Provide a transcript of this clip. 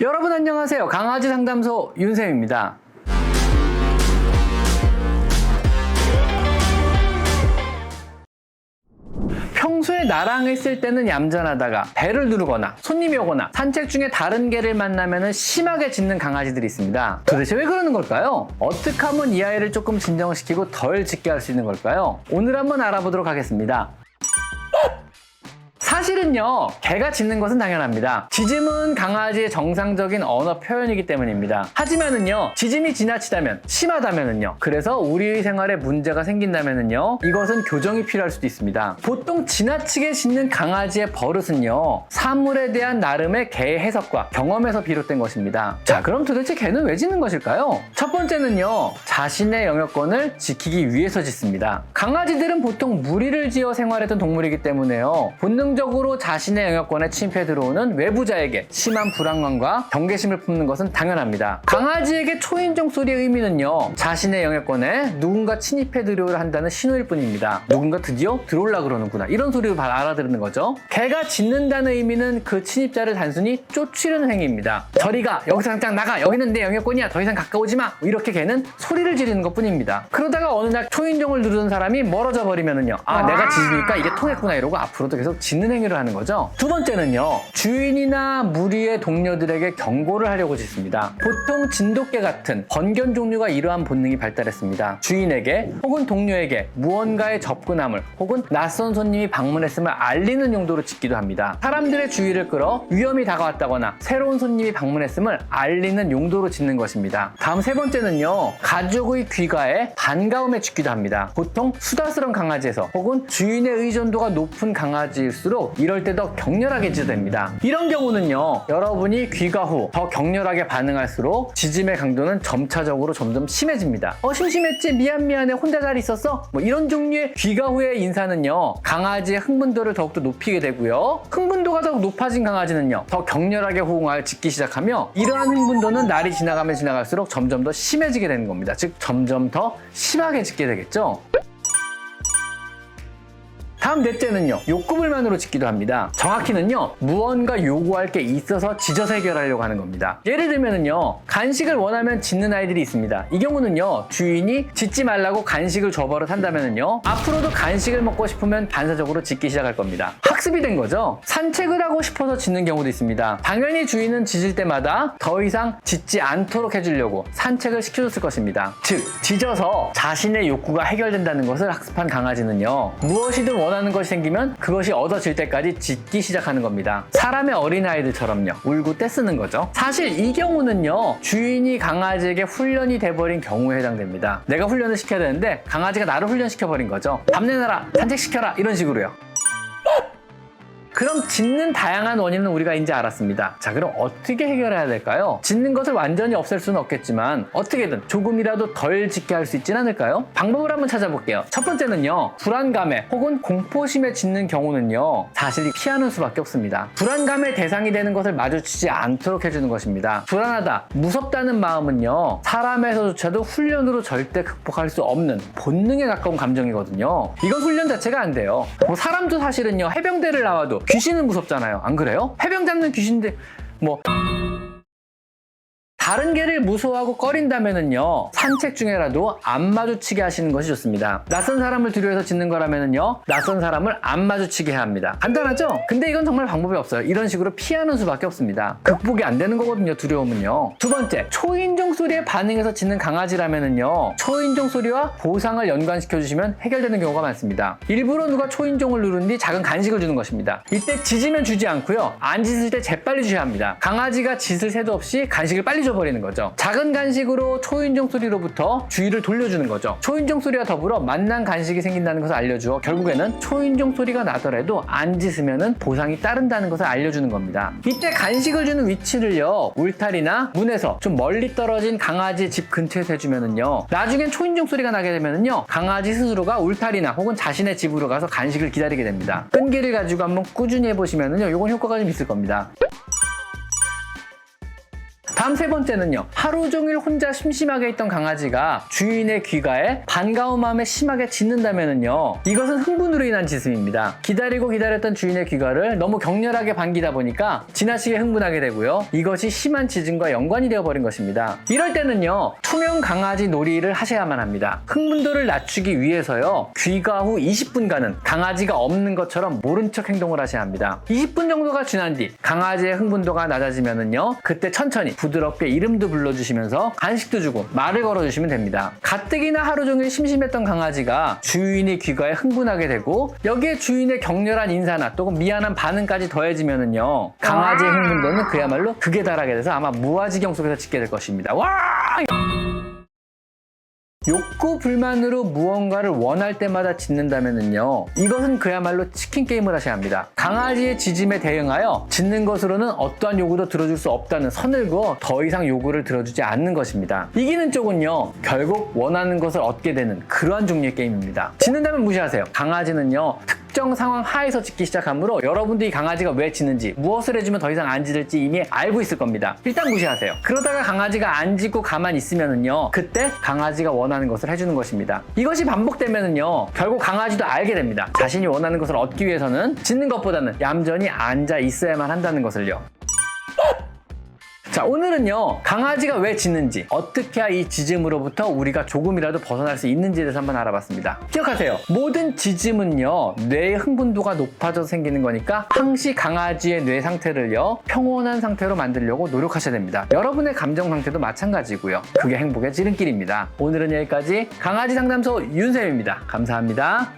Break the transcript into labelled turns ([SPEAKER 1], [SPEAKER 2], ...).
[SPEAKER 1] 여러분 안녕하세요. 강아지 상담소 윤쌤입니다. 평소에 나랑 있을 때는 얌전하다가 배를 누르거나 손님이 오거나 산책 중에 다른 개를 만나면 심하게 짖는 강아지들이 있습니다. 도대체 왜 그러는 걸까요? 어떻게 하면 이 아이를 조금 진정시키고 덜 짖게 할 수 있는 걸까요? 오늘 한번 알아보도록 하겠습니다. 사실은요, 개가 짖는 것은 당연합니다. 짖음은 강아지의 정상적인 언어 표현이기 때문입니다. 하지만은요, 짖음이 지나치다면, 심하다면은요, 그래서 우리 생활에 문제가 생긴다면은요, 이것은 교정이 필요할 수도 있습니다. 보통 지나치게 짖는 강아지의 버릇은요, 사물에 대한 나름의 개의 해석과 경험에서 비롯된 것입니다. 자, 그럼 도대체 개는 왜 짖는 것일까요? 첫 번째는요, 자신의 영역권을 지키기 위해서 짖습니다. 강아지들은 보통 무리를 지어 생활했던 동물이기 때문에요, 본능적으로 자신의 영역권에 침입해 들어오는 외부자에게 심한 불안감과 경계심을 품는 것은 당연합니다. 강아지에게 초인종 소리의 의미는요, 자신의 영역권에 누군가 침입해 들어오려 한다는 신호일 뿐입니다. 누군가 드디어 들어오려 그러는구나, 이런 소리를 알아들는 거죠. 개가 짖는다는 의미는 그 침입자를 단순히 쫓으려는 행위입니다. 저리 가, 여기서 당장 나가, 여기는 내 영역권이야, 더 이상 가까우지 마, 이렇게 개는 소리를 지르는 것 뿐입니다. 그러다가 어느 날 초인종을 누르던 사람이 멀어져 버리면은요, 내가 짖으니까 이게 통했구나, 이러고 앞으로도 계속 짖는 행위를 하는 거죠. 두 번째는요, 주인이나 무리의 동료들에게 경고를 하려고 짖습니다. 보통 진돗개 같은 번견 종류가 이러한 본능이 발달했습니다. 주인에게 혹은 동료에게 무언가의 접근함을 혹은 낯선 손님이 방문했음을 알리는 용도로 짖기도 합니다. 사람들의 주의를 끌어 위험이 다가왔다거나 새로운 손님이 방문했음을 알리는 용도로 짖는 것입니다. 다음 세 번째는요, 가족의 귀가에 반가움에 짖기도 합니다. 보통 수다스러운 강아지에서 혹은 주인의 의존도가 높은 강아지일수록 이럴 때 더 격렬하게 짖어댑니다. 이런 경우는요, 여러분이 귀가 후 더 격렬하게 반응할수록 짖음의 강도는 점차적으로 점점 심해집니다. 심심했지? 미안해, 혼자 잘 있었어? 이런 종류의 귀가 후의 인사는요, 강아지의 흥분도를 더욱더 높이게 되고요, 흥분도가 더욱 높아진 강아지는요, 더 격렬하게 호응을 짖기 시작하며, 이러한 흥분도는 날이 지나가면 지나갈수록 점점 더 심해지게 되는 겁니다. 즉 점점 더 심하게 짖게 되겠죠. 다음 넷째는요, 욕구불만으로 짖기도 합니다. 정확히는요, 무언가 요구할 게 있어서 짖어서 해결하려고 하는 겁니다. 예를 들면은요, 간식을 원하면 짖는 아이들이 있습니다. 이 경우는요, 주인이 짖지 말라고 간식을 줘버릇 한다면은요, 앞으로도 간식을 먹고 싶으면 반사적으로 짖기 시작할 겁니다. 학습이 된 거죠. 산책을 하고 싶어서 짖는 경우도 있습니다. 당연히 주인은 짖을 때마다 더 이상 짖지 않도록 해주려고 산책을 시켜줬을 것입니다. 즉, 짖어서 자신의 욕구가 해결된다는 것을 학습한 강아지는요, 무엇이든 원하는 것이 생기면 그것이 얻어질 때까지 짖기 시작하는 겁니다. 사람의 어린아이들처럼요, 울고 떼쓰는 거죠. 사실 이 경우는요, 주인이 강아지에게 훈련이 돼버린 경우에 해당됩니다. 내가 훈련을 시켜야 되는데 강아지가 나를 훈련시켜버린 거죠. 밥 내놔라, 산책시켜라, 이런 식으로요. 그럼 짖는 다양한 원인은 우리가 이제 알았습니다. 자, 그럼 어떻게 해결해야 될까요? 짖는 것을 완전히 없앨 수는 없겠지만 어떻게든 조금이라도 덜 짖게 할 수 있진 않을까요? 방법을 한번 찾아볼게요. 첫 번째는요, 불안감에 혹은 공포심에 짖는 경우는요, 사실 피하는 수밖에 없습니다. 불안감의 대상이 되는 것을 마주치지 않도록 해주는 것입니다. 불안하다, 무섭다는 마음은요, 사람에서조차도 훈련으로 절대 극복할 수 없는 본능에 가까운 감정이거든요. 이건 훈련 자체가 안 돼요. 사람도 사실은요, 해병대를 나와도 귀신은 무섭잖아요. 안 그래요? 해병 잡는 귀신들 다른 개를 무서워하고 꺼린다면은요, 산책 중에라도 안 마주치게 하시는 것이 좋습니다. 낯선 사람을 두려워해서 짖는 거라면은요, 낯선 사람을 안 마주치게 해야 합니다. 간단하죠? 근데 이건 정말 방법이 없어요. 이런 식으로 피하는 수밖에 없습니다. 극복이 안 되는 거거든요, 두려움은요. 두 번째, 초인종 소리에 반응해서 짖는 강아지라면은요, 초인종 소리와 보상을 연관시켜 주시면 해결되는 경우가 많습니다. 일부러 누가 초인종을 누른 뒤 작은 간식을 주는 것입니다. 이때 짖으면 주지 않고요, 안 짖을 때 재빨리 주셔야 합니다. 강아지가 짖을 새도 없이 간식을 빨리 줘버리는 거죠. 작은 간식으로 초인종 소리로부터 주의를 돌려주는 거죠. 초인종 소리와 더불어 맛난 간식이 생긴다는 것을 알려주어 결국에는 초인종 소리가 나더라도 안 짖으면 보상이 따른다는 것을 알려주는 겁니다. 이때 간식을 주는 위치를요, 울타리나 문에서 좀 멀리 떨어진 강아지 집 근처에서 해주면은요, 나중엔 초인종 소리가 나게 되면은요, 강아지 스스로가 울타리나 혹은 자신의 집으로 가서 간식을 기다리게 됩니다. 끈기를 가지고 한번 꾸준히 해보시면은요, 이건 효과가 좀 있을 겁니다. 다음 세 번째는요. 하루 종일 혼자 심심하게 있던 강아지가 주인의 귀가에 반가운 마음에 심하게 짖는다면은요. 이것은 흥분으로 인한 짖음입니다. 기다리고 기다렸던 주인의 귀가를 너무 격렬하게 반기다 보니까 지나치게 흥분하게 되고요. 이것이 심한 짖음과 연관이 되어버린 것입니다. 이럴 때는요. 투명 강아지 놀이를 하셔야만 합니다. 흥분도를 낮추기 위해서요. 귀가 후 20분간은 강아지가 없는 것처럼 모른 척 행동을 하셔야 합니다. 20분 정도가 지난 뒤 강아지의 흥분도가 낮아지면은요. 그때 천천히 부드럽게 이름도 불러주시면서 간식도 주고 말을 걸어주시면 됩니다. 가뜩이나 하루 종일 심심했던 강아지가 주인의 귀가에 흥분하게 되고 여기에 주인의 격렬한 인사나 또는 미안한 반응까지 더해지면은요. 강아지의 흥분도는 그야말로 극에 달하게 돼서 아마 무아지경 속에서 짖게 될 것입니다. 와! 욕구 불만으로 무언가를 원할 때마다 짖는다면요. 이것은 그야말로 치킨 게임을 하셔야 합니다. 강아지의 짖음에 대응하여 짖는 것으로는 어떠한 요구도 들어줄 수 없다는 선을 그어 더 이상 요구를 들어주지 않는 것입니다. 이기는 쪽은요. 결국 원하는 것을 얻게 되는 그러한 종류의 게임입니다. 짖는다면 무시하세요. 강아지는요. 특정 상황 하에서 짖기 시작하므로 여러분들이 강아지가 왜 짖는지 무엇을 해주면 더 이상 안 짖을지 이미 알고 있을 겁니다. 일단 무시하세요. 그러다가 강아지가 안 짖고 가만히 있으면은요. 그때 강아지가 원하는 것을 해주는 것입니다. 이것이 반복되면은요. 결국 강아지도 알게 됩니다. 자신이 원하는 것을 얻기 위해서는 짖는 것보다는 얌전히 앉아 있어야만 한다는 것을요. 자, 오늘은요. 강아지가 왜 짖는지, 어떻게 해야 이 짖음으로부터 우리가 조금이라도 벗어날 수 있는지에 대해서 한번 알아봤습니다. 기억하세요. 모든 짖음은요. 뇌의 흥분도가 높아져서 생기는 거니까 항시 강아지의 뇌 상태를요. 평온한 상태로 만들려고 노력하셔야 됩니다. 여러분의 감정 상태도 마찬가지고요. 그게 행복의 지름길입니다. 오늘은 여기까지 강아지 상담소 윤쌤입니다. 감사합니다.